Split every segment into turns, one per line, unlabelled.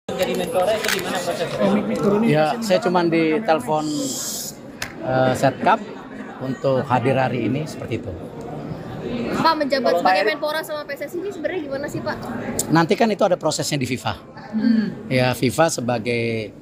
Jadi Menpora itu gimana prosesnya?
Ya, saya cuma di telepon Setkap untuk hadir hari ini seperti itu.
Pak, menjabat sebagai Menpora sama PSSI ini sebenarnya gimana sih Pak?
Nanti kan itu ada prosesnya di FIFA. Ya, FIFA sebagai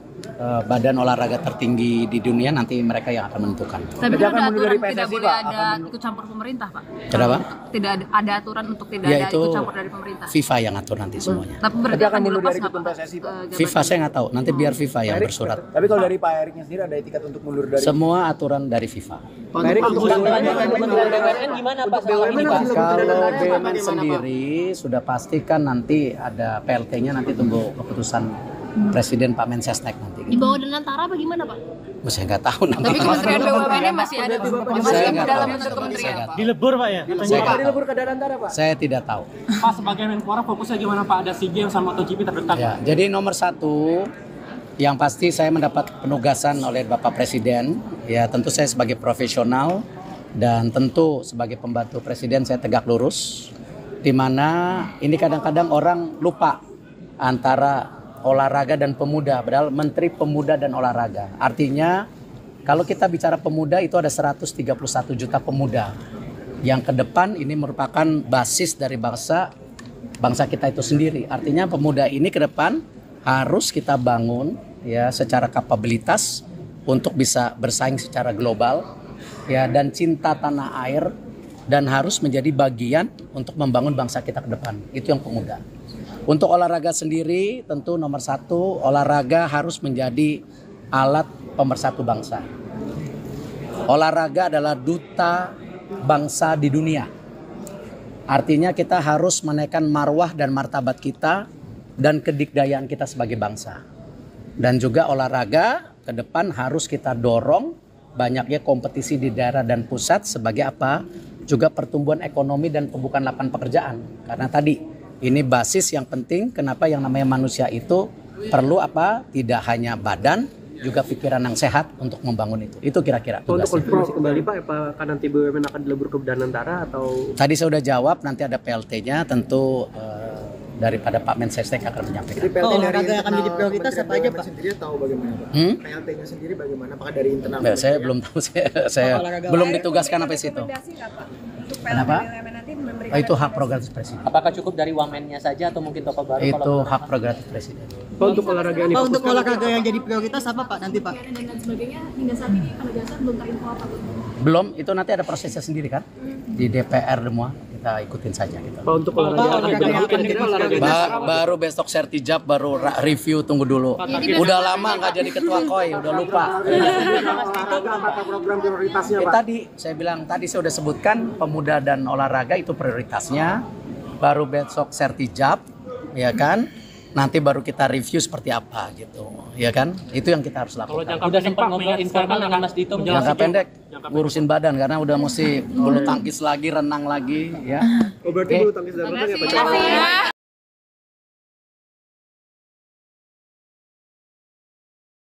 badan olahraga tertinggi di dunia, nanti mereka yang akan menentukan.
Tapi kan ada aturan tidak boleh ada ikut campur pemerintah, Pak.
Kenapa?
Tidak ada aturan untuk tidak
Ya,
ada
itu
ikut campur dari pemerintah.
FIFA yang atur nanti semuanya.
Tapi berarti akan dilepas nggak, Pak?
PSSI, Pak?
FIFA saya nggak tahu, nanti biar FIFA yang bersurat.
Tapi kalau dari Pak Eriknya sendiri ada etikat untuk mundur dari
Semua aturan dari FIFA.
Pak Erik untuk
Kementerian BUMN gimana Pak selama ini Pak?
Kalau BUMN sendiri sudah pastikan nanti ada PLT-nya, nanti tunggu keputusan Presiden Pak Mensesnek nanti.
Di bawah Danantara apa gimana Pak?
Saya nggak tahu nanti.
Tapi Kementerian BUMN masih ada,
Saya
masih
nggak
dalam
tahu.
bentuk kementerian.
Dilebur Pak ya?
Saya nggak tahu.
dilebur ke Danantara, Pak.
Saya tidak tahu.
Pak sebagai Menpora fokusnya gimana Pak? Ada SEA Games sama MotoGP terdekat.
Ya, jadi nomor satu yang pasti saya mendapat penugasan oleh Bapak Presiden. Ya, tentu saya sebagai profesional dan tentu sebagai pembantu Presiden saya tegak lurus. Di mana ini kadang-kadang orang lupa antara olahraga dan pemuda, padahal Menteri Pemuda dan Olahraga. Artinya kalau kita bicara pemuda itu ada 131 juta pemuda yang ke depan ini merupakan basis dari bangsa kita itu sendiri. Artinya pemuda ini ke depan harus kita bangun ya secara kapabilitas untuk bisa bersaing secara global ya, dan cinta tanah air, dan harus menjadi bagian untuk membangun bangsa kita ke depan. Itu yang pemuda. Untuk olahraga sendiri tentu nomor satu, olahraga harus menjadi alat pemersatu bangsa. Olahraga adalah duta bangsa di dunia. Artinya kita harus menaikkan marwah dan martabat kita dan kedikdayaan kita sebagai bangsa. Dan juga olahraga ke depan harus kita dorong banyaknya kompetisi di daerah dan pusat sebagai apa? Juga pertumbuhan ekonomi dan pembukaan lapangan pekerjaan. Karena tadi ini basis yang penting, kenapa yang namanya manusia itu perlu apa? Tidak hanya badan, juga pikiran yang sehat untuk membangun itu. Itu kira-kira
Untuk
tugasnya.
konfirmasi kembali Pak, apakah nanti BUMN akan dilebur ke Danantara atau?
Tadi saya sudah jawab, nanti ada PLT-nya, tentu daripada Pak Mensesnek akan menyampaikan.
olahraga
yang akan jadi prioritas apa aja, Pak?
Sendiri tahu bagaimana, Pak? PLT-nya sendiri bagaimana? Apakah dari internal?
Nah, saya belum tahu, saya belum ditugaskan sampai situ. Kenapa? Oh, itu hak prerogatif Presiden.
Apakah cukup dari wamennya saja atau mungkin tokoh baru?
Itu hak prerogatif Presiden.
Pak, untuk olahraga yang
Pak, untuk
difokuskan
olahraga yang jadi prioritas apa Pak nanti Pak?
Dan lain sebagainya hingga saat ini penegasan belum terinfo apa Pak?
Belum, itu nanti ada prosesnya sendiri kan? Di DPR semua, kita ikutin saja gitu.
Pak, untuk olahraga kira-kira olahraga
Baru besok sertijab, baru review, tunggu dulu. Udah lama nggak jadi ketua KOI, udah lupa.
Apakah program prioritasnya, Pak?
Tadi saya bilang, tadi saya udah sebutkan pemuda dan olahraga itu prioritasnya. Baru besok sertijab, ya kan? Nanti baru kita review seperti apa gitu, ya kan? Itu yang kita harus lakukan.
Udah sempat ngobrol informal dengan Mas Dito.
Jangka pendek, ngurusin badan karena udah mesti bulu tangkis lagi, renang lagi, ya.
Oh, berarti bulu tangkis dan renang ya Pak?